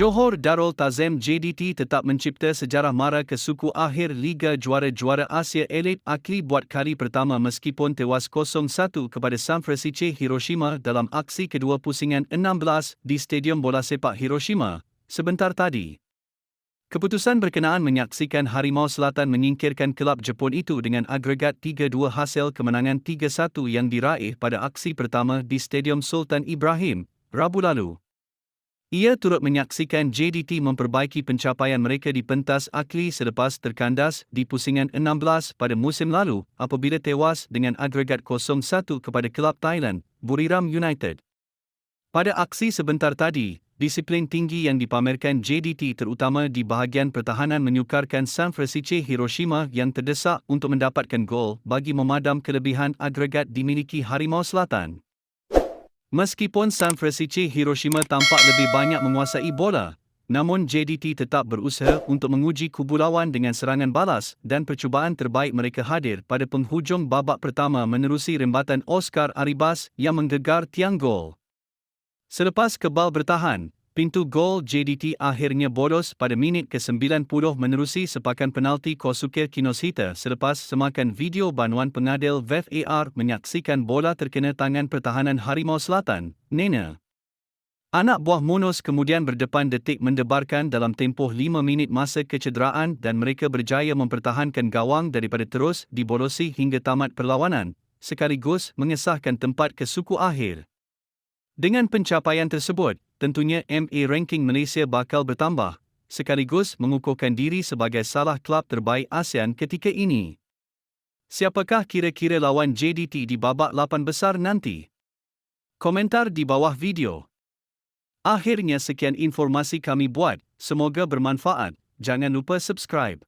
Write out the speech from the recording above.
Johor Darul Tazim JDT tetap mencipta sejarah mara ke suku akhir Liga Juara-Juara Asia Elite Akli buat kali pertama meskipun tewas 0-1 kepada Sanfrecce Hiroshima dalam aksi kedua pusingan 16 di Stadium Bola Sepak Hiroshima sebentar tadi. Keputusan berkenaan menyaksikan Harimau Selatan menyingkirkan kelab Jepun itu dengan agregat 3-2 hasil kemenangan 3-1 yang diraih pada aksi pertama di Stadium Sultan Ibrahim, Rabu lalu. Ia turut menyaksikan JDT memperbaiki pencapaian mereka di pentas Akli selepas terkandas di pusingan 16 pada musim lalu apabila tewas dengan agregat 0-1 kepada kelab Thailand, Buriram United. Pada aksi sebentar tadi, disiplin tinggi yang dipamerkan JDT terutama di bahagian pertahanan menyukarkan Sanfrecce Hiroshima yang terdesak untuk mendapatkan gol bagi memadam kelebihan agregat dimiliki Harimau Selatan. Meskipun Sanfrecce Hiroshima tampak lebih banyak menguasai bola, namun JDT tetap berusaha untuk menguji kubu lawan dengan serangan balas dan percubaan terbaik mereka hadir pada penghujung babak pertama menerusi rembatan Oscar Arribas yang menggegar tiang gol. Selepas kebal bertahan, pintu gol JDT akhirnya boros pada minit ke-90 menerusi sepakan penalti Kosuke Kinoshita selepas semakan video bantuan pengadil VAR menyaksikan bola terkena tangan pertahanan Harimau Selatan, Nena. Anak buah Munoz kemudian berdepan detik mendebarkan dalam tempoh 5 minit masa kecederaan dan mereka berjaya mempertahankan gawang daripada terus dibolosi hingga tamat perlawanan, sekaligus mengesahkan tempat ke suku akhir. Dengan pencapaian tersebut, tentunya MA ranking Malaysia bakal bertambah, sekaligus mengukuhkan diri sebagai salah kelab terbaik ASEAN ketika ini. Siapakah kira-kira lawan JDT di babak 8 besar nanti? Komentar di bawah video. Akhirnya sekian informasi kami buat, semoga bermanfaat. Jangan lupa subscribe.